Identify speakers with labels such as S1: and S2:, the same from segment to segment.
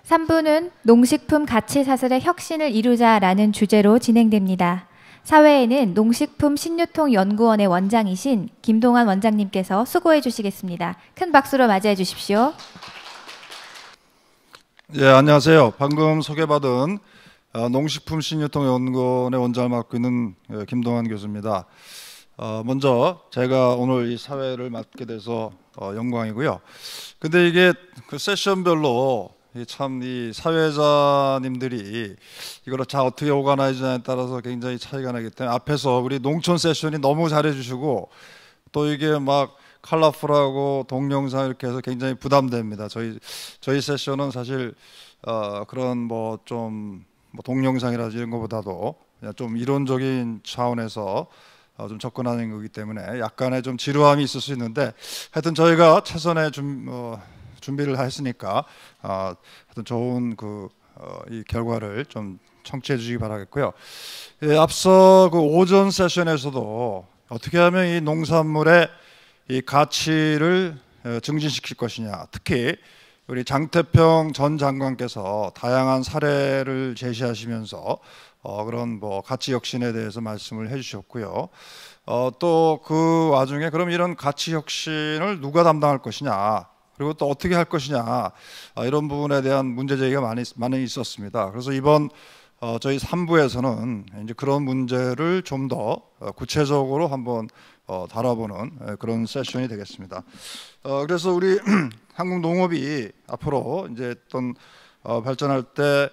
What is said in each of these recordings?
S1: 3부는 농식품 가치 사슬의 혁신을 이루자라는 주제로 진행됩니다. 사회에는 농식품 신유통연구원의 원장이신 김동환 원장님께서 수고해 주시겠습니다. 큰 박수로 맞이해 주십시오.
S2: 예, 안녕하세요. 방금 소개받은 농식품 신유통연구원의 원장을 맡고 있는 김동환 교수입니다. 먼저 제가 오늘 이 사회를 맡게 돼서 영광이고요. 근데 이게 그 세션별로 참 이 사회자님들이 이걸 자 어떻게 오가나이즈냐에 따라서 굉장히 차이가 나기 때문에 앞에서 우리 농촌 세션이 너무 잘해주시고 또 이게 막 컬러풀하고 동영상 이렇게 해서 굉장히 부담됩니다. 저희 세션은 사실 그런 뭐 좀 동영상이라든지 이런 것보다도 그냥 좀 이론적인 차원에서 좀 접근하는 거기 때문에 약간의 좀 지루함이 있을 수 있는데 하여튼 저희가 최선의 준비를 했으니까 하여튼 좋은 이 결과를 좀 청취해 주시기 바라겠고요. 예, 앞서 그 오전 세션에서도 어떻게 하면 이 농산물의 이 가치를 증진시킬 것이냐, 특히 우리 장태평 전 장관께서 다양한 사례를 제시하시면서 그런 가치 혁신에 대해서 말씀을 해주셨고요. 또 그 와중에 그럼 이런 가치 혁신을 누가 담당할 것이냐, 그리고 또 어떻게 할 것이냐, 이런 부분에 대한 문제 제기가 많이 있었습니다. 그래서 이번 저희 3부에서는 이제 그런 문제를 좀 더 구체적으로 한번 다뤄보는 그런 세션이 되겠습니다. 그래서 우리 한국 농업이 앞으로 이제 어떤 발전할 때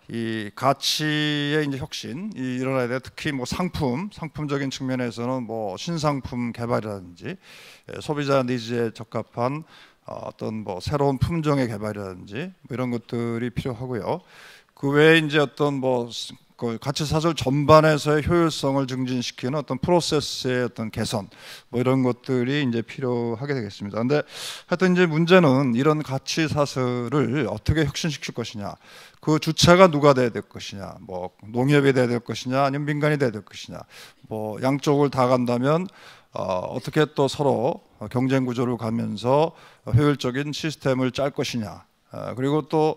S2: 이 가치의 이제 혁신이 일어나야 돼. 특히 상품적인 측면에서는 신상품 개발이라든지 소비자 니즈에 적합한 어떤 새로운 품종의 개발이라든지 이런 것들이 필요하고요. 그 외에 이제 어떤 그 가치 사슬 전반에서의 효율성을 증진시키는 어떤 프로세스의 어떤 개선 이런 것들이 이제 필요하게 되겠습니다. 근데 하여튼 이제 문제는 이런 가치 사슬을 어떻게 혁신시킬 것이냐, 그 주체가 누가 돼야 될 것이냐, 농협이 돼야 될 것이냐, 아니면 민간이 돼야 될 것이냐, 양쪽을 다 간다면 어떻게 또 서로 경쟁 구조를 가면서 효율적인 시스템을 짤 것이냐, 그리고 또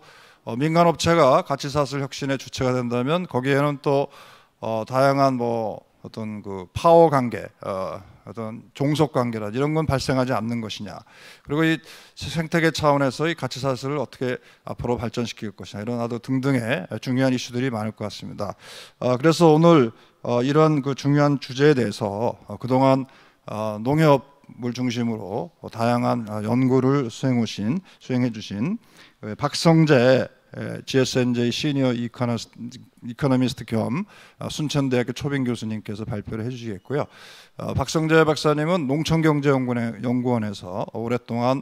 S2: 민간 업체가 가치 사슬 혁신의 주체가 된다면 거기에는 또 다양한 어떤 그 파워 관계, 어떤 종속 관계라 이런 건 발생하지 않는 것이냐, 그리고 이 생태계 차원에서 이 가치 사슬을 어떻게 앞으로 발전시킬 것이냐, 이런 아주 등등의 중요한 이슈들이 많을 것 같습니다. 그래서 오늘 이런 그 중요한 주제에 대해서 그동안 농협을 중심으로 다양한 연구를 수행해 주신 박성재 GSNJ 시니어 이코노미스트 겸 순천대학교 초빙 교수님께서 발표를 해주시겠고요. 박성재 박사님은 농촌경제연구원에서 오랫동안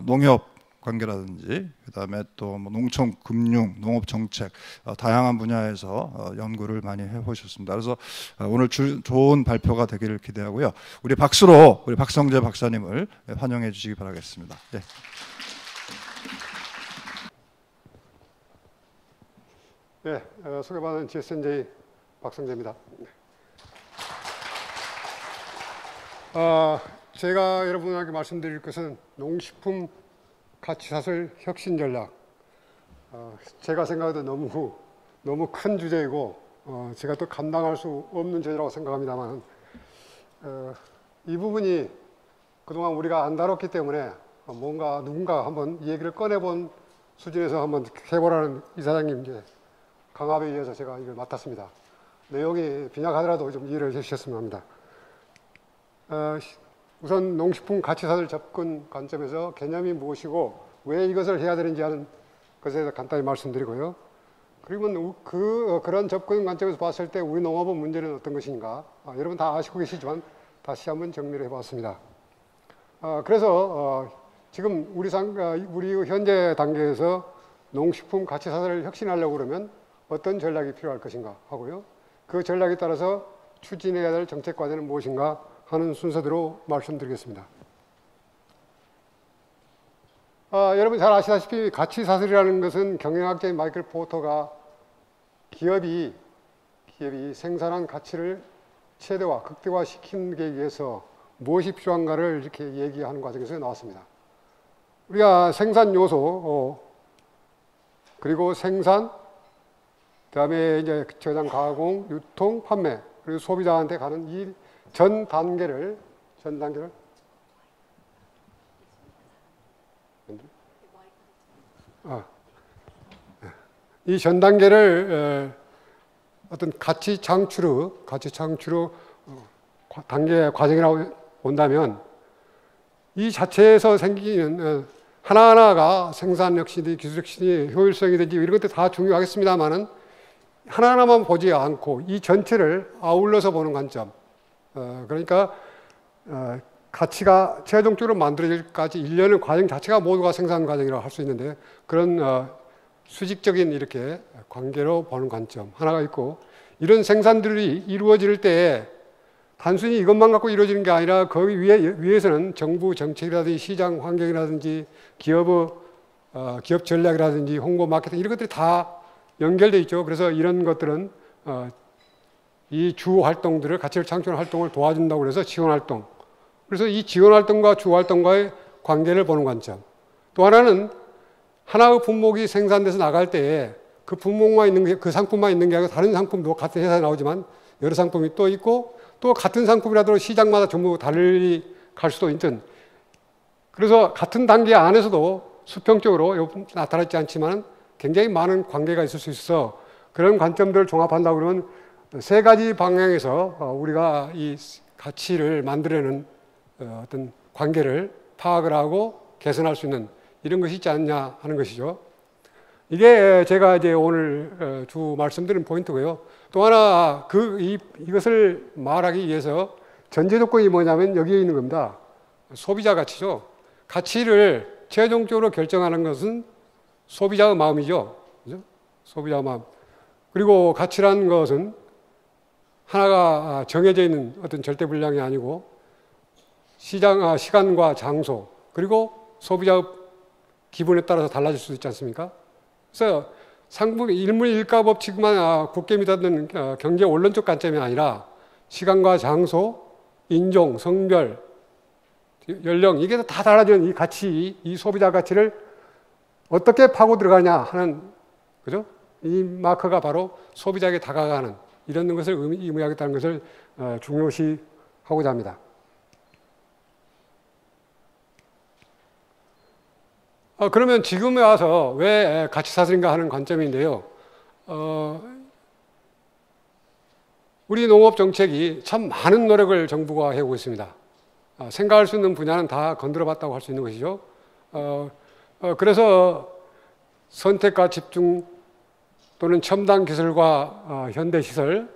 S2: 농협 관계라든지 그다음에 또 농촌 금융, 농업 정책 다양한 분야에서 연구를 많이 해보셨습니다. 그래서 오늘 좋은 발표가 되기를 기대하고요. 우리 박수로 우리 박성재 박사님을 환영해 주시기 바라겠습니다. 네.
S3: 네, 소개받은 GSNJ 박성재입니다. 제가 여러분에게 말씀드릴 것은 농식품 가치사슬 혁신 전략. 제가 생각해도 너무 큰 주제이고 제가 또 감당할 수 없는 주제라고 생각합니다만 이 부분이 그동안 우리가 안 다뤘기 때문에 누군가 한번 이 얘기를 꺼내본 수준에서 한번 해보라는 이사장님 이제 강압에 의해서 제가 이걸 맡았습니다. 내용이 빈약하더라도 좀 이해를 해주셨으면 합니다. 우선 농식품 가치사슬 접근 관점에서 개념이 무엇이고 왜 이것을 해야 되는지 하는 것에 대해서 간단히 말씀드리고요. 그리고 그런 접근 관점에서 봤을 때 우리 농업의 문제는 어떤 것인가, 여러분 다 아시고 계시지만 다시 한번 정리를 해봤습니다. 그래서 지금 우리 현재 단계에서 농식품 가치사슬을 혁신하려고 그러면 어떤 전략이 필요할 것인가 하고요. 그 전략에 따라서 추진해야 될 정책 과제는 무엇인가 하는 순서대로 말씀드리겠습니다. 여러분 잘 아시다시피 가치사슬이라는 것은 경영학자인 마이클 포터가 기업이 생산한 가치를 최대화, 극대화시키기 위해서 무엇이 필요한가를 이렇게 얘기하는 과정에서 나왔습니다. 우리가 생산 요소, 그리고 생산, 그다음에 이제 저장, 가공, 유통, 판매, 그리고 소비자한테 가는 이 전 단계를 이 전 단계를 어떤 가치 창출의 단계 과정이라고 본다면 이 자체에서 생기는 하나하나가 생산 혁신이, 기술 혁신이, 효율성이든지 이런 것들 다 중요하겠습니다만은 하나하나만 보지 않고 이 전체를 아울러서 보는 관점. 그러니까 가치가 최종적으로 만들어질까지 일련의 과정 자체가 모두가 생산 과정이라고 할 수 있는데 그런 수직적인 이렇게 관계로 보는 관점 하나가 있고, 이런 생산들이 이루어질 때 단순히 이것만 갖고 이루어지는 게 아니라 거기 위에서는 정부 정책이라든지 시장 환경이라든지 기업 전략이라든지 홍보 마케팅 이런 것들이 다 연결되어 있죠. 그래서 이런 것들은 이 주 활동들을, 가치를 창출하는 활동을 도와준다고 해서 지원 활동. 그래서 이 지원 활동과 주 활동과의 관계를 보는 관점. 또 하나는 하나의 품목이 생산돼서 나갈 때에 그 품목만 있는 게, 그 상품만 있는 게 아니라 다른 상품도 같은 회사에 나오지만 여러 상품이 또 있고, 또 같은 상품이라도 시장마다 전부 달리 갈 수도 있든, 그래서 같은 단계 안에서도 수평적으로 나타나지 않지만 굉장히 많은 관계가 있을 수 있어. 그런 관점들을 종합한다고 그러면 세 가지 방향에서 우리가 이 가치를 만들어내는 어떤 관계를 파악을 하고 개선할 수 있는 이런 것이 있지 않냐 하는 것이죠. 이게 제가 이제 오늘 주 말씀드린 포인트고요. 또 하나 이것을 말하기 위해서 전제 조건이 뭐냐면 여기에 있는 겁니다. 소비자 가치죠. 가치를 최종적으로 결정하는 것은 소비자의 마음이죠. 그죠? 소비자의 마음. 그리고 가치라는 것은 하나가 정해져 있는 어떤 절대 분량이 아니고 시간과 장소, 그리고 소비자의 기분에 따라서 달라질 수 있지 않습니까? 그래서 상품의 일물일가 법칙만 굳게 믿었던 경제 원론적 관점이 아니라 시간과 장소, 인종, 성별, 연령, 이게 다 달라지는 이 가치, 이 소비자 가치를 어떻게 파고 들어가냐 하는, 그죠? 이 마커가 바로 소비자에게 다가가는 이런 것을 의미하겠다는 것을 중요시하고자 합니다. 그러면 지금에 와서 왜 가치사슬인가 하는 관점인데요. 우리 농업 정책이 참 많은 노력을 정부가 해오고 있습니다. 생각할 수 있는 분야는 다 건드려 봤다고 할 수 있는 것이죠. 그래서 선택과 집중 또는 첨단 기술과 현대 시설,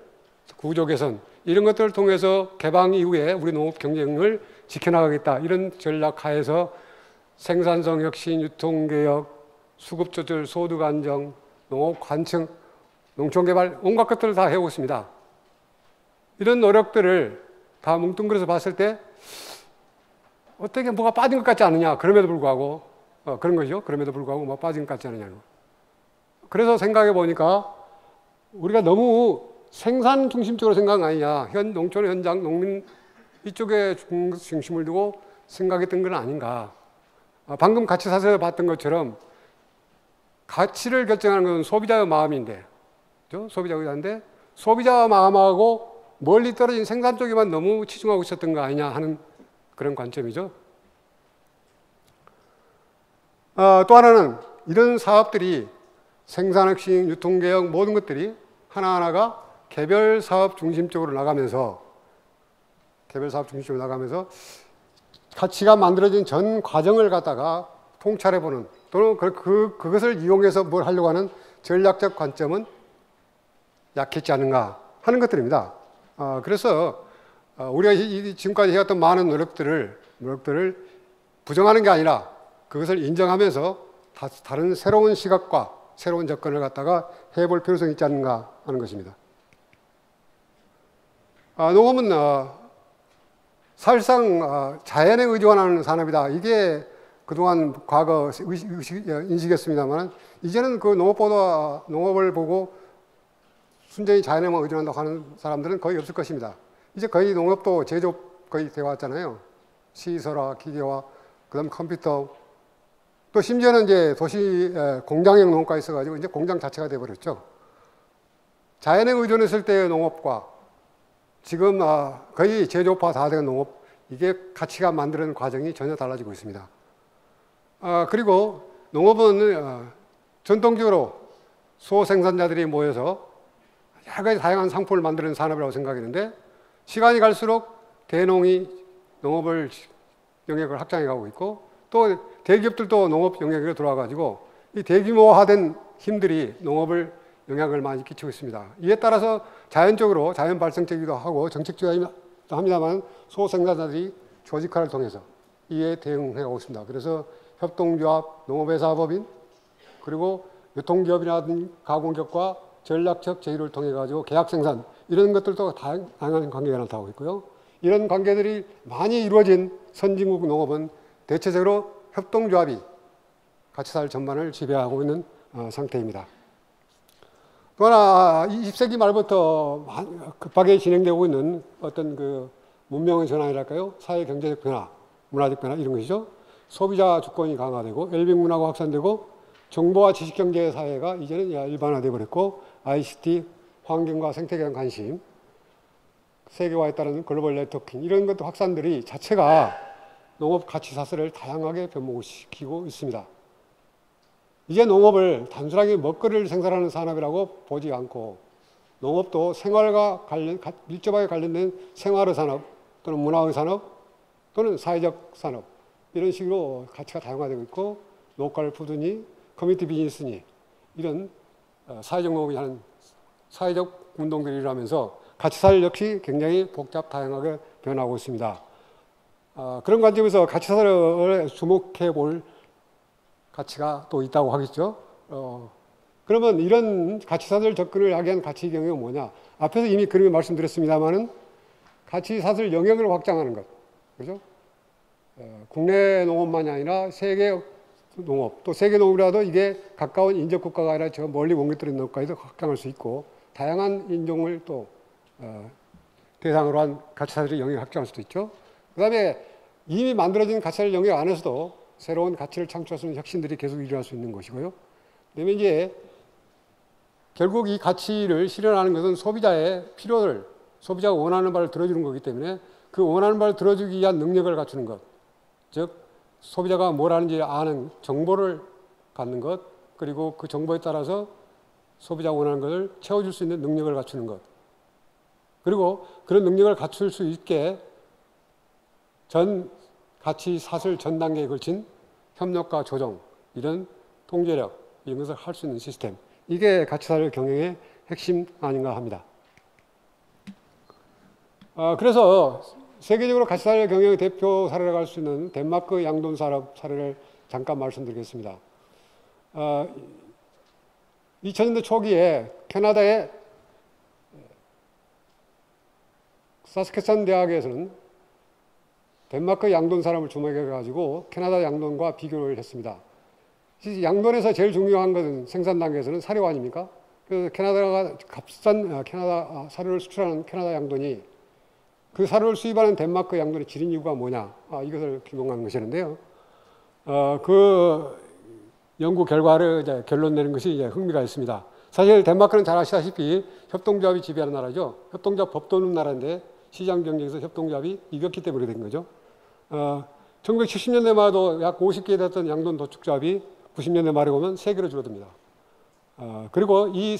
S3: 구조 개선 이런 것들을 통해서 개방 이후에 우리 농업 경쟁을 지켜나가겠다, 이런 전략 하에서 생산성 혁신, 유통개혁, 수급 조절, 소득 안정, 농업 관청, 농촌 개발 온갖 것들을 다 해오고 있습니다. 이런 노력들을 다 뭉뚱그려서 봤을 때 어떻게 뭐가 빠진 것 같지 않느냐. 그럼에도 불구하고 그런 거죠. 그럼에도 불구하고 뭐 빠진 것 같지 않느냐. 그래서 생각해 보니까 우리가 너무 생산 중심적으로 생각 아니냐. 농촌 현장, 농민 이쪽에 중심을 두고 생각했던 건 아닌가. 방금 가치사슬에서 봤던 것처럼 가치를 결정하는 것은 소비자의 마음인데, 그렇죠? 소비자의 의사인데 소비자의 마음하고 멀리 떨어진 생산 쪽에만 너무 치중하고 있었던 거 아니냐 하는 그런 관점이죠. 또 하나는 이런 사업들이 생산혁신, 유통개혁 모든 것들이 하나하나가 개별 사업 중심적으로 나가면서 가치가 만들어진 전 과정을 갖다가 통찰해보는, 또는 그것을 이용해서 뭘 하려고 하는 전략적 관점은 약했지 않은가 하는 것들입니다. 그래서 우리가 지금까지 해왔던 많은 노력들을 부정하는 게 아니라 그것을 인정하면서 다른 새로운 시각과 새로운 접근을 갖다가 해볼 필요성이 있지 않는가 하는 것입니다. 농업은 사실상 자연에 의존하는 산업이다. 이게 그동안 과거 인식이었습니다만, 이제는 그 농업을 보고 순전히 자연에만 의존한다고 하는 사람들은 거의 없을 것입니다. 이제 거의 농업도 제조업 거의 되어 왔잖아요. 시설화, 기계화, 그 다음 컴퓨터, 또 심지어는 이제 도시 공장형 농업까지 있어가지고 이제 공장 자체가 돼버렸죠. 자연에 의존했을 때의 농업과 지금 거의 제조업화 다 된 농업, 이게 가치가 만드는 과정이 전혀 달라지고 있습니다. 그리고 농업은 전통적으로 소생산자들이 모여서 여러 가지 다양한 상품을 만드는 산업이라고 생각했는데, 시간이 갈수록 대농이 농업을 영역을 확장해 가고 있고, 또 대기업들도 농업 영역으로 들어와가지고 이 대규모화된 힘들이 농업을 영향을 많이 끼치고 있습니다. 이에 따라서 자연적으로 자연 발생적이기도 하고 정책적이기도 합니다만 소생산자들이 조직화를 통해서 이에 대응해 오고 있습니다. 그래서 협동조합, 농업회사법인, 그리고 유통기업이라든 가공기업과 전략적 제휴를 통해 가지고 계약 생산, 이런 것들도 다양한 관계가 나타나고 있고요. 이런 관계들이 많이 이루어진 선진국 농업은 대체적으로 협동조합이 가치사슬 전반을 지배하고 있는 상태입니다. 또 하나, 20세기 말부터 급하게 진행되고 있는 어떤 그 문명의 전환이랄까요? 사회 경제적 변화, 문화적 변화, 이런 것이죠. 소비자 주권이 강화되고 엘빙 문화가 확산되고 정보와 지식경제 사회가 이제는 일반화되어 버렸고, ICT, 환경과 생태계에 대한 관심, 세계화에 따른 글로벌 네트워킹, 이런 것도 확산들이 자체가 농업 가치 사슬을 다양하게 변모시키고 있습니다. 이제 농업을 단순하게 먹거리를 생산하는 산업이라고 보지 않고, 농업도 생활과 밀접하게 관련된 생활의 산업 또는 문화의 산업 또는 사회적 산업, 이런 식으로 가치가 다양화되고 있고, 로컬 푸드니 커뮤니티 비즈니스니 이런 사회적 농업이 하는 사회적 운동들이 일어나면서 가치사슬 역시 굉장히 복잡 다양하게 변하고 있습니다. 그런 관점에서 가치사슬을 주목해 볼 가치가 또 있다고 하겠죠. 그러면 이런 가치사슬 접근을 하게 한 가치 경영은 뭐냐? 앞에서 이미 그림에 말씀드렸습니다만은 가치사슬 영역을 확장하는 것, 그죠? 국내 농업만이 아니라 세계 농업, 또 세계 농업이라도 이게 가까운 인접 국가가 아니라 저 멀리 옮겨뜨린 농가에도 확장할 수 있고, 다양한 인종을 또 대상으로 한 가치사슬의 영역을 확장할 수도 있죠. 그 다음에 이미 만들어진 가치사슬 영역 안에서도 새로운 가치를 창출할 수 있는 혁신들이 계속 일어날 수 있는 것이고요. 그다음에 이제 결국 이 가치를 실현하는 것은 소비자의 필요를, 소비자가 원하는 바를 들어주는 거기 때문에 그 원하는 바를 들어주기 위한 능력을 갖추는 것, 즉 소비자가 뭘 하는지 아는 정보를 갖는 것, 그리고 그 정보에 따라서 소비자가 원하는 것을 채워줄 수 있는 능력을 갖추는 것, 그리고 그런 능력을 갖출 수 있게 전 가치 사슬 전 단계에 걸친 협력과 조정, 이런 통제력, 이런 것을 할 수 있는 시스템, 이게 가치사슬 경영의 핵심 아닌가 합니다. 그래서 세계적으로 가치사슬 경영의 대표 사례라고 할 수 있는 덴마크 양돈 산업 사례를 잠깐 말씀드리겠습니다. 2000년대 초기에 캐나다의 사스케찬 대학에서는 덴마크 양돈 산업을 주목해가지고 캐나다 양돈과 비교를 했습니다. 양돈에서 제일 중요한 것은 생산 단계에서는 사료 아닙니까? 그래서 캐나다가 값싼 캐나다 사료를 수출하는 캐나다 양돈이 그 사료를 수입하는 덴마크 양돈의 지린 이유가 뭐냐? 이것을 규명한 것이었는데요. 그 연구 결과를 이제 결론 내는 것이 이제 흥미가 있습니다. 사실 덴마크는 잘 아시다시피 협동조합이 지배하는 나라죠. 협동조합 법도 없는 나라인데 시장 경쟁에서 협동조합이 이겼기 때문에 된 거죠. 1970년대 말도 약 50개 됐던 양돈 도축조합이 90년대 말에 오면 3개로 줄어듭니다. 그리고 이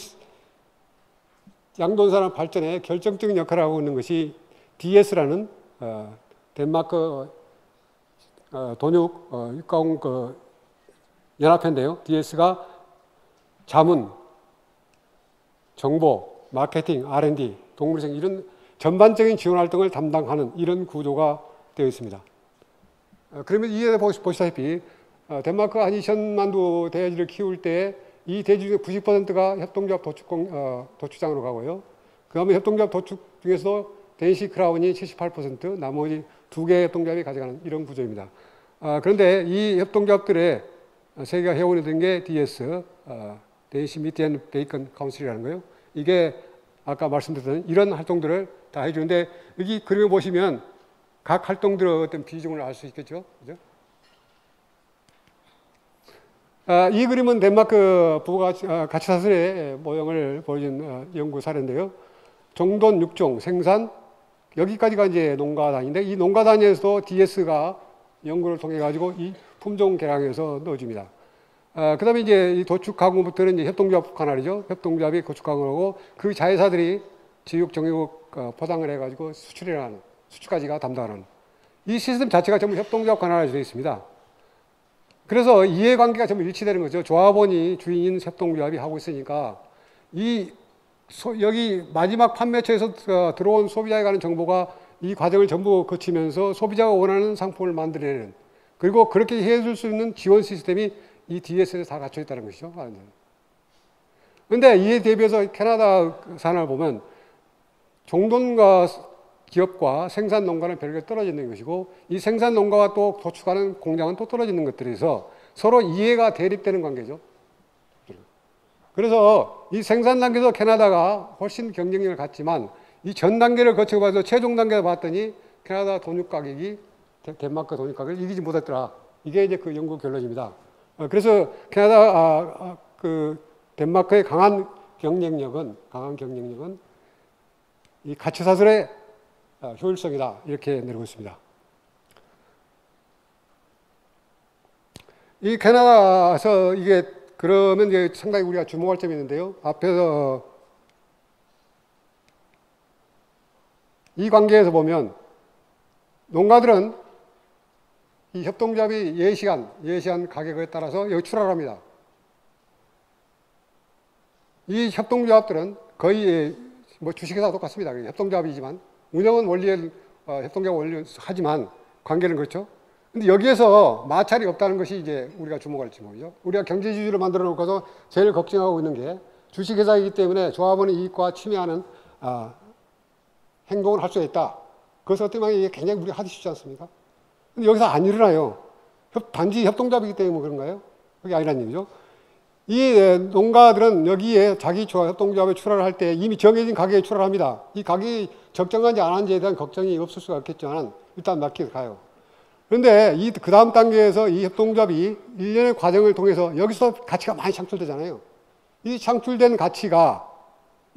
S3: 양돈 산업 발전에 결정적인 역할을 하고 있는 것이 DS라는 덴마크 돈육 육가공 연합회인데요. DS가 자문, 정보, 마케팅, R&D, 동물생 이런 전반적인 지원 활동을 담당하는 이런 구조가 되어 있습니다. 그러면 이에 보시다시피 덴마크가 한 2천만 두 돼지를 키울 때 이 돼지 중에 90%가 협동조합 도축장으로 가고요. 그 다음에 협동조합 도축 중에서도 덴시 크라운이 78%, 나머지 2개의 협동조합이 가져가는 이런 구조입니다. 그런데 이 협동조합들의 세계가 회원이 된 게 DS, 덴시 미트 앤 베이컨 카운슬이라는 거예요. 이게 아까 말씀드렸던 이런 활동들을 다 해주는데, 여기 그림을 보시면 각 활동들의 어떤 비중을 알 수 있겠죠. 그죠? 이 그림은 덴마크 부부 가치사슬의 모형을 보여준 연구 사례인데요. 정돈 6종 생산, 여기까지가 이제 농가단인데 이 농가단에서도 DS가 연구를 통해 가지고 이 품종 개량해서 넣어줍니다. 그 다음에 이제 이 도축 가공부터는 이제 협동조합 관할이죠. 협동조합이 도축 가공을 하고 그 자회사들이 지육, 정육 포장을 해가지고 수출이라는 수출까지가 담당하는 이 시스템 자체가 전부 협동조합 관할에 되어 있습니다. 그래서 이해관계가 전부 일치되는 거죠. 조합원이 주인인 협동조합이 하고 있으니까 여기 마지막 판매처에서 들어온 소비자에 관한 정보가 이 과정을 전부 거치면서 소비자가 원하는 상품을 만들어내는 그리고 그렇게 해줄 수 있는 지원 시스템이 이 DS에 다 갖춰 있다는 것이죠. 그런데 이에 대비해서 캐나다 산을 보면 종돈과 기업과 생산 농가는 별개 떨어져 있는 것이고 이 생산 농가와 또 도축하는 공장은 또 떨어져 있는 것들에서 서로 이해가 대립되는 관계죠. 그래서 이 생산 단계에서 캐나다가 훨씬 경쟁력을 갖지만 이 전 단계를 거쳐봐서 최종 단계를 봤더니 캐나다 돈육 가격이 덴마크 돈육 가격을 이기지 못했더라. 이게 이제 그 연구 결론입니다. 그래서 캐나다 덴마크의 강한 경쟁력은 이 가치사슬의 효율성이다 이렇게 내리고 있습니다. 이 캐나다에서 이게 그러면 이제 상당히 우리가 주목할 점이 있는데요. 앞에서 이 관계에서 보면 농가들은 이 협동조합이 예시한 가격에 따라서 여기 출하합니다. 이 협동조합들은 거의 뭐 주식회사 똑같습니다. 협동조합이지만 운영은 원리에 협동조합 원리 하지만 관계는 그렇죠. 근데 여기에서 마찰이 없다는 것이 이제 우리가 주목할 점이죠. 우리가 경제지주를 만들어 놓고서 제일 걱정하고 있는 게 주식회사이기 때문에 조합원의 이익과 침해하는 행동을 할 수 있다. 그것을 어떻게 보면 이게 굉장히 우리가 하기 쉽지 않습니까? 근데 여기서 안 일어나요. 단지 협동조합이기 때문에 그런가요? 그게 아니란 얘기죠. 이 농가들은 여기에 자기 협동조합에 출하를 할 때 이미 정해진 가격에 출하를 합니다. 이 가격이 적정한지 안 한지에 대한 걱정이 없을 수가 없겠지만 일단 맡기고 가요. 그런데 그 다음 단계에서 이 협동조합이 일련의 과정을 통해서 여기서 가치가 많이 창출되잖아요. 이 창출된 가치가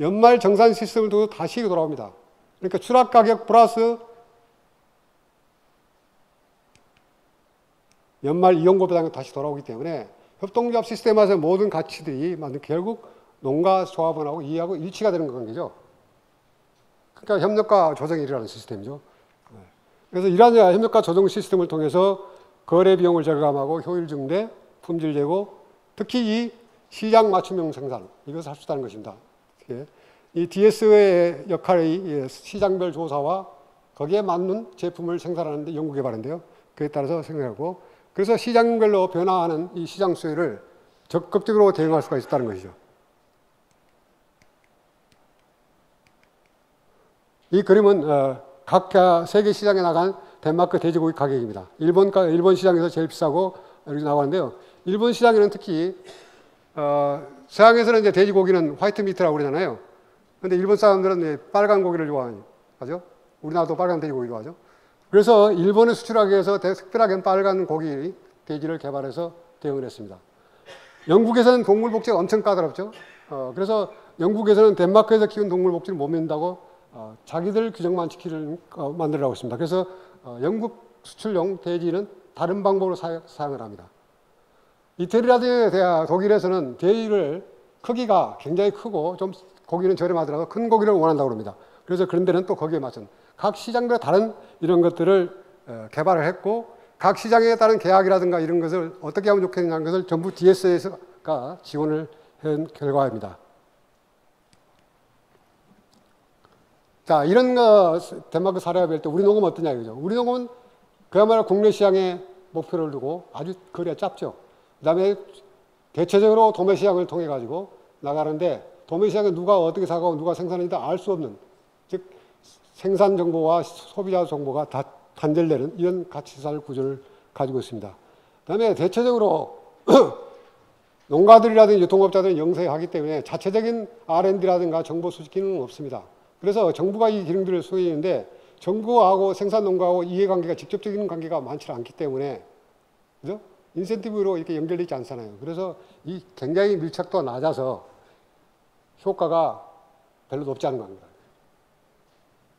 S3: 연말 정산 시스템을 두고 다시 돌아옵니다. 그러니까 추락가격 플러스 연말 이용고배당이 다시 돌아오기 때문에 협동조합 시스템에서 모든 가치들이 결국 농가 조합원하고 이해하고 일치가 되는 관계죠. 그러니까 협력과 조정이 일어나는 시스템이죠. 그래서 이러한 협력과 조정 시스템을 통해서 거래 비용을 절감하고 효율 증대, 품질 제고, 특히 이 시장 맞춤형 생산, 이것을 할 수 있다는 것입니다. 이 DS의 역할이 시장별 조사와 거기에 맞는 제품을 생산하는 데 연구 개발인데요. 그에 따라서 생각하고, 그래서 시장별로 변화하는 이 시장 수요를 적극적으로 대응할 수가 있다는 것이죠. 이 그림은 각 세계 시장에 나간 덴마크 돼지고기 가격입니다. 일본 시장에서 제일 비싸고 이렇게 나가는데요. 일본 시장에는 특히 서양에서는 이제 돼지고기는 화이트 미트라고 그러잖아요. 그런데 일본 사람들은 빨간 고기를 좋아하죠. 우리나라도 빨간 돼지고기 좋아하죠. 그래서 일본에 수출하기 위해서 특별하게 빨간 고기 돼지를 개발해서 대응을 했습니다. 영국에서는 동물 복지가 엄청 까다롭죠. 그래서 영국에서는 덴마크에서 키운 동물 복지를 못 믿는다고 자기들 규정만 만들라고 했습니다. 그래서 영국 수출용 돼지는 다른 방법으로 사용을 합니다. 이태리라든지 독일에서는 돼지를 크기가 굉장히 크고 좀 고기는 저렴하더라도 큰 고기를 원한다고 합니다. 그래서 그런 데는 또 거기에 맞춘 각 시장별 다른 이런 것들을 개발을 했고 각 시장에 따른 계약이라든가 이런 것을 어떻게 하면 좋겠냐는 것을 전부 DS가 지원을 한 결과입니다. 자, 이런 덴마크 사례와 비할 때 우리 농업은 어떠냐 이거죠. 우리 농업은 그야말로 국내 시장에 목표를 두고 아주 거리가 짧죠. 그 다음에 대체적으로 도매 시장을 통해 가지고 나가는데 도매 시장에 누가 어떻게 사고 누가 생산하는지 알 수 없는, 즉 생산 정보와 소비자 정보가 다 단절되는 이런 가치사슬 구조를 가지고 있습니다. 그 다음에 대체적으로 농가들이라든지 유통업자들은 영세하기 때문에 자체적인 R&D라든가 정보 수집 기능은 없습니다. 그래서 정부가 이 기능들을 소유했는데 정부하고 생산 농가하고 이해관계가 직접적인 관계가 많지 않기 때문에 그죠? 인센티브로 이렇게 연결되어 있지 않잖아요. 그래서 이 굉장히 밀착도가 낮아서 효과가 별로 높지 않은 겁니다.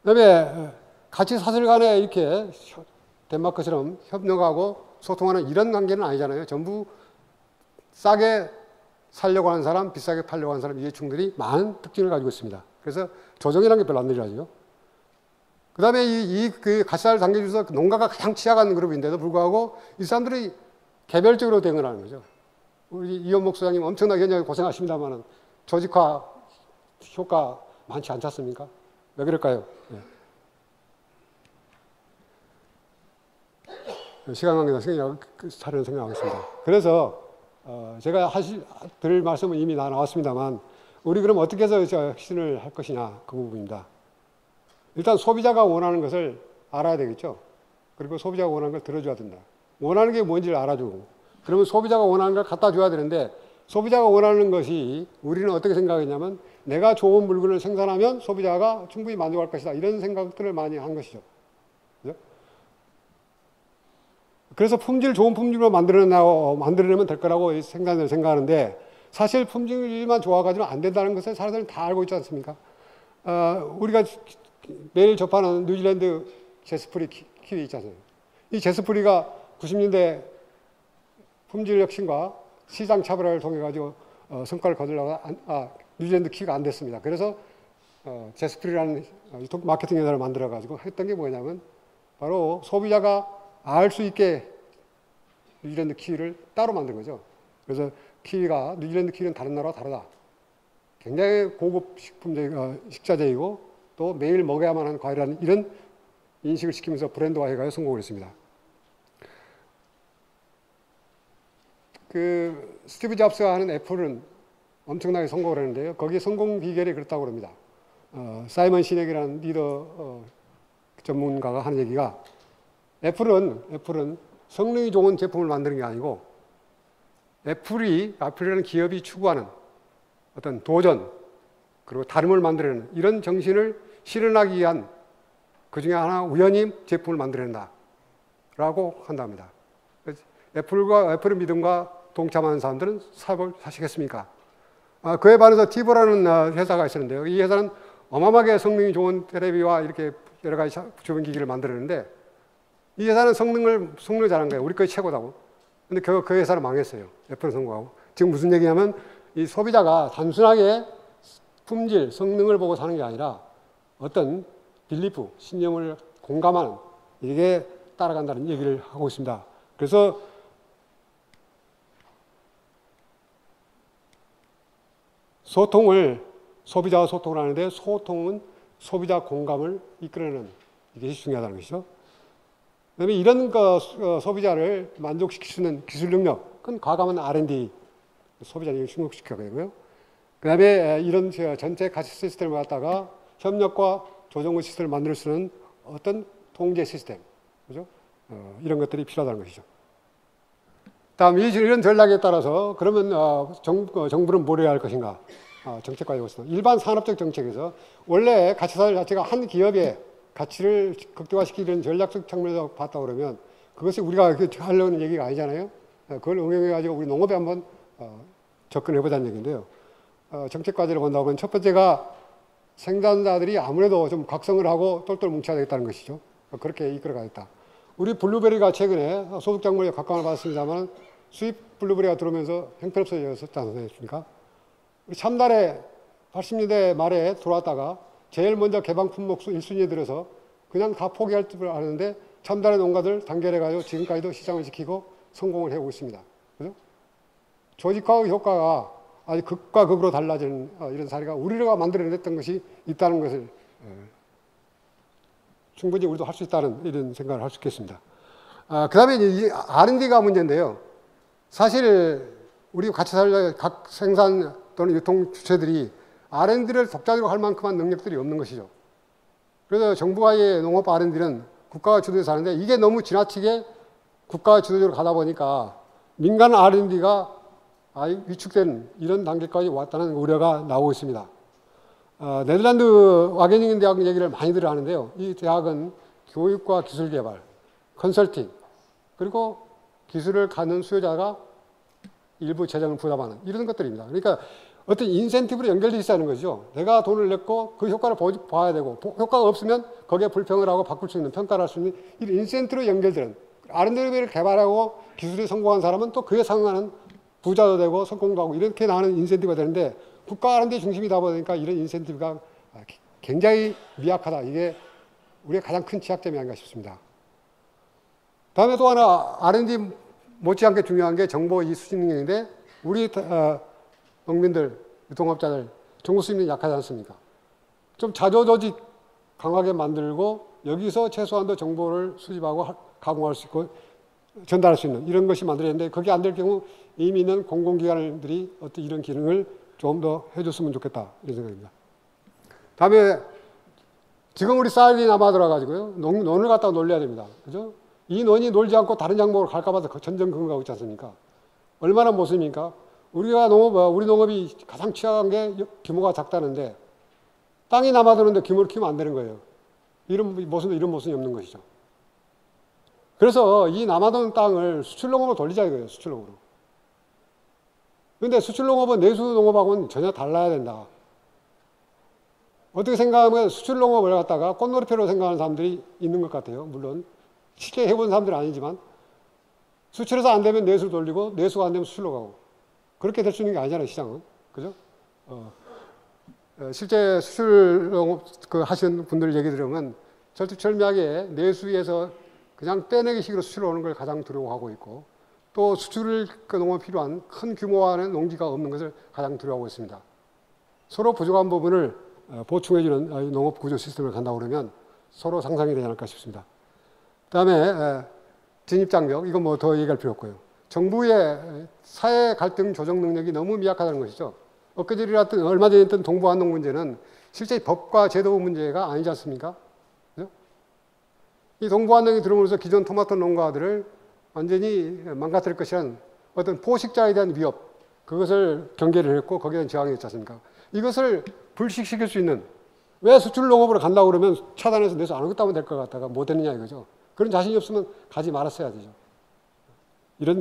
S3: 그다음에 같이 사슬 간에 이렇게 덴마크처럼 협력하고 소통하는 이런 관계는 아니잖아요. 전부 싸게 살려고 하는 사람, 비싸게 팔려고 하는 사람, 이해충들이 많은 특징을 가지고 있습니다. 그래서 조정이라는 게 별로 안 일어나죠. 그 다음에 그 가시사를 당겨주면서 농가가 가장 취약한 그룹인데도 불구하고 이 사람들이 개별적으로 대응을 하는 거죠. 우리 이현목 소장님 엄청나게 현장에 고생하십니다만 조직화 효과 많지 않지 않습니까? 왜 그럴까요? 네. 시간 관계상 사례는 생각하겠습니다. 그래서 제가 드릴 말씀은 이미 다 나왔습니다만 우리 그럼 어떻게 해서 혁신을 할 것이냐 그 부분입니다. 일단 소비자가 원하는 것을 알아야 되겠죠. 그리고 소비자가 원하는 걸 들어줘야 된다. 원하는 게 뭔지를 알아주고 그러면 소비자가 원하는 걸 갖다 줘야 되는데 소비자가 원하는 것이 우리는 어떻게 생각했냐면 내가 좋은 물건을 생산하면 소비자가 충분히 만족할 것이다. 이런 생각들을 많이 한 것이죠. 그죠? 그래서 좋은 품질로 만들어내면 될 거라고 생각하는데 사실 품질만 좋아가지고 안 된다는 것을 사람들은 다 알고 있지 않습니까? 우리가 매일 접하는 뉴질랜드 제스프리 키위 있잖아요. 이 제스프리가 90년대 품질 혁신과 시장 차별화를 통해 가지고 성과를 거두려다가 뉴질랜드 키위가 안 됐습니다. 그래서 제스프리라는 마케팅 회사를 만들어 가지고 했던 게 뭐냐면 바로 소비자가 알 수 있게 뉴질랜드 키위를 따로 만든 거죠. 그래서 뉴질랜드 키위는 다른 나라와 다르다. 굉장히 고급 식자재이고 또 매일 먹어야만 하는 과일이라는 이런 인식을 시키면서 브랜드화해가지고 성공을 했습니다. 스티브 잡스가 하는 애플은 엄청나게 성공을 했는데요. 거기에 성공 비결이 그렇다고 합니다. 사이먼 시넥이라는 리더 전문가가 하는 얘기가 애플은 성능이 좋은 제품을 만드는 게 아니고 애플이라는 기업이 추구하는 어떤 도전 그리고 다름을 만들어내는 이런 정신을 실현하기 위한 그 중에 하나 우연히 제품을 만들어낸다 라고 한답니다. 애플의 믿음과 동참하는 사람들은 사업을 하시겠습니까? 그에 반해서 티보라는 회사가 있었는데요. 이 회사는 어마어마하게 성능이 좋은 테레비와 이렇게 여러 가지 주변 기기를 만들었는데 이 회사는 성능을 잘한 거예요. 우리 거의 최고다고. 근데 그 회사는 망했어요. 애플은 성공하고. 지금 무슨 얘기냐면 이 소비자가 단순하게 품질, 성능을 보고 사는 게 아니라 어떤 빌리프, 신념을 공감하는 이게 따라간다는 얘기를 하고 있습니다. 그래서 소비자와 소통을 하는데 소통은 소비자 공감을 이끌어내는 이게 중요하다는 것이죠. 그다음에 이런 소비자를 만족시킬 수 있는 기술 능력은 과감한 R&D, 소비자를 충족시켜야 되고요. 그 다음에 이런 전체 가치 시스템을 갖다가 협력과 조정의 시스템을 만들 수 있는 어떤 통제 시스템, 그죠? 이런 것들이 필요하다는 것이죠. 다음 이런 전략에 따라서 그러면 정부는 뭘 해야 할 것인가? 정책과 이것은 일반 산업적 정책에서 원래 가치사슬 자체가 한 기업의 가치를 극대화시키는 전략적 측면에서 봤다 그러면 그것이 우리가 하려는 얘기가 아니잖아요. 그걸 응용해가지고 우리 농업에 한번 접근해보자는 얘기인데요. 정책 과제를 본다고 하면 첫 번째가 생산자들이 아무래도 좀 각성을 하고 똘똘 뭉쳐야 되겠다는 것이죠. 그렇게 이끌어가겠다. 우리 블루베리가 최근에 소득작물에 각광을 받았습니다만 수입 블루베리가 들어오면서 형편없어졌지 않습니까? 우리 참달에 80년대 말에 들어왔다가 제일 먼저 개방 품목 1순위에 들어서 그냥 다 포기할 줄 아는데 참달의 농가들 단결해가지고 지금까지도 시장을 지키고 성공을 해오고 있습니다. 그죠? 조직화 효과가 아주 극과 극으로 달라지는 이런 사례가 우리가 만들어냈던 것이 있다는 것을 충분히 우리도 할 수 있다는 이런 생각을 할 수 있겠습니다. 그 다음에 이 R&D가 문제인데요. 사실 우리 같이 살려 각 생산 또는 유통 주체들이 R&D를 독자적으로 할 만큼한 능력들이 없는 것이죠. 그래서 정부와의 농업 R&D는 국가가 주도해서 하는데 이게 너무 지나치게 국가가 주도적으로 가다 보니까 민간 R&D가 위축된 이런 단계까지 왔다는 우려가 나오고 있습니다. 네덜란드 와게닝 대학 얘기를 많이들 하는데요. 이 대학은 교육과 기술개발, 컨설팅, 그리고 기술을 갖는 수요자가 일부 재정을 부담하는 이런 것들입니다. 그러니까 어떤 인센티브로 연결되어 있다는 거죠. 내가 돈을 냈고 그 효과를 봐야 되고 효과가 없으면 거기에 불평을 하고 바꿀 수 있는 평가를 할 수 있는 이런 인센티브로 연결되는 R&D를 개발하고 기술이 성공한 사람은 또 그에 상응하는 부자도 되고 성공도 하고 이렇게 나가는 인센티브가 되는데 국가 R&D 중심이다 보니까 이런 인센티브가 굉장히 미약하다. 이게 우리의 가장 큰 취약점이 아닌가 싶습니다. 다음에 또 하나 R&D 못지않게 중요한 게 정보 이 수집 능력인데 우리 농민들, 유통업자들 정보 수집이 약하지 않습니까? 좀 자조조직 강하게 만들고 여기서 최소한도 정보를 수집하고 가공할 수 있고 전달할 수 있는 이런 것이 만들어졌는데 그게 안 될 경우 이미 있는 공공기관들이 어떤 이런 기능을 좀 더 해줬으면 좋겠다 이런 생각입니다. 다음에 지금 우리 쌀이 남아들어가지고요 논을 갖다가 놀려야 됩니다. 그죠? 이 논이 놀지 않고 다른 작목으로 갈까 봐서 전전긍긍하고 있지 않습니까? 얼마나 모습입니까? 우리 농업이 가장 취약한 게 규모가 작다는데 땅이 남아도는데 규모를 키우면 안 되는 거예요. 이런 모습이 없는 것이죠. 그래서 이 남아도는 땅을 수출농업으로 돌리자 이거예요. 수출농업으로. 그런데 수출농업은 내수농업하고는 전혀 달라야 된다. 어떻게 생각하면 수출농업을 갖다가 꽃놀이표로 생각하는 사람들이 있는 것 같아요. 물론 쉽게 해본 사람들은 아니지만 수출해서 안 되면 내수로 돌리고 내수가 안 되면 수출로 가고 그렇게 될 수 있는 게 아니잖아요. 시장은. 그죠? 실제 수출농업 하시는 분들 얘기 들으면 절두철미하게 내수에서 그냥 빼내기식으로 수출로 오는 걸 가장 두려워하고 있고 또 수출을 농업이 필요한 큰 규모와는 농지가 없는 것을 가장 두려워하고 있습니다. 서로 부족한 부분을 보충해주는 농업 구조 시스템을 간다고 그러면 서로 상상이 되지 않을까 싶습니다. 그 다음에 진입장벽, 이건 뭐 더 얘기할 필요 없고요. 정부의 사회 갈등 조정 능력이 너무 미약하다는 것이죠. 얼마 전에 했던 동부한농 문제는 실제 법과 제도 문제가 아니지 않습니까? 그죠? 이 동부한농이 들어오면서 기존 토마토 농가들을 완전히 망가뜨릴 것이란 어떤 포식자에 대한 위협, 그것을 경계를 했고 거기에 대한 저항이 있지 않습니까? 이것을 불식시킬 수 있는 왜 수출 농업으로 간다고 그러면 차단해서 내서 아무것도 하면 될 것 같다가 못 되느냐 이거죠. 그런 자신이 없으면 가지 말았어야 되죠. 이런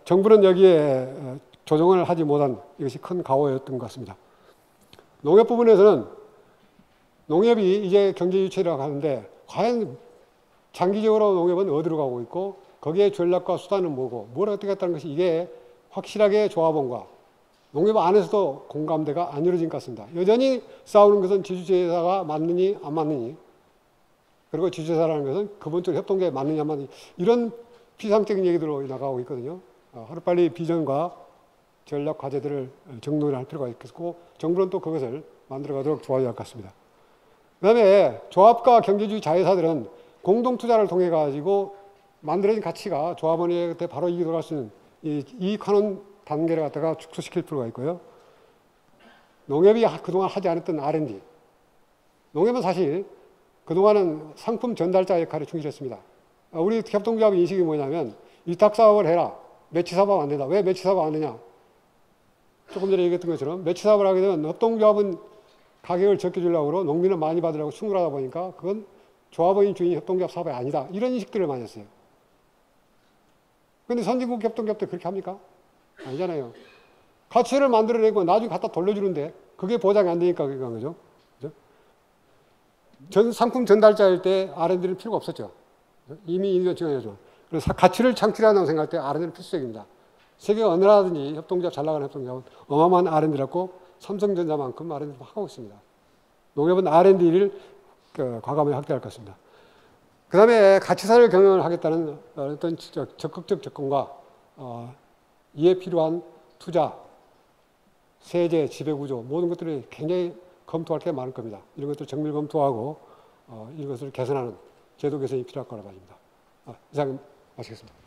S3: 정부는 여기에 조정을 하지 못한 이것이 큰 가오였던 것 같습니다. 농협 부분에서는 농협이 이제 경제 유치라고 하는데 과연 장기적으로 농협은 어디로 가고 있고 거기에 전략과 수단은 뭐고 뭘 어떻게 했다는 것이 이게 확실하게 조합원과 농협 안에서도 공감대가 안 이루어진 것 같습니다. 여전히 싸우는 것은 지주제사가 맞느니 안 맞느니 그리고 지주제사라는 것은 근본적으로 협동계에 맞느냐 안 맞느니 이런 피상적인 얘기들로 나가고 있거든요. 하루빨리 비전과 전략 과제들을 정돈을 할 필요가 있겠고 정부는 또 그것을 만들어가도록 도와줘야 할 것 같습니다. 그 다음에 조합과 경제주의 자회사들은 공동투자를 통해 가지고 만들어진 가치가 조합원에게 바로 이익이 돌아갈 수 있는 이익환원 단계를 갖다가 축소시킬 필요가 있고요. 농협이 그동안 하지 않았던 R&D. 농협은 사실 그동안은 상품 전달자 역할에 충실했습니다. 우리 협동조합의 인식이 뭐냐면 위탁사업을 해라. 매치사업은 안 된다. 왜 매치사업 안 되냐? 조금 전에 얘기했던 것처럼 매치사업을 하게 되면 협동조합은 가격을 적게 주려고 그러고 농민은 많이 받으려고 충돌하다 보니까 그건 조합원인 주인이 협동조합 사업이 아니다. 이런 인식들을 많이 했어요. 그런데 선진국 협동조합도 그렇게 합니까? 아니잖아요. 가치를 만들어내고 나중에 갖다 돌려주는데 그게 보장이 안 되니까 그런 거죠. 그죠? 전 상품 전달자일 때 R&D는 필요가 없었죠. 이미 인류가 정해져. 그래서 가치를 창출한다고 생각할 때 R&D는 필수적입니다. 세계 어느 나라든지 협동조합 잘 나가는 협동조합은 어마어마한 R&D라고 삼성전자만큼 R&D를 하고 있습니다. 농협은 R&D를 과감하게 확대할 것 같습니다. 그 다음에 가치사를 경영을 하겠다는 어떤 적극적 접근과 이에 필요한 투자, 세제, 지배구조 모든 것들이 굉장히 검토할 게 많을 겁니다. 이런 것들을 정밀 검토하고 이것을 개선하는 제도 개선이 필요할 거라고 봐집니다. 이상 마치겠습니다.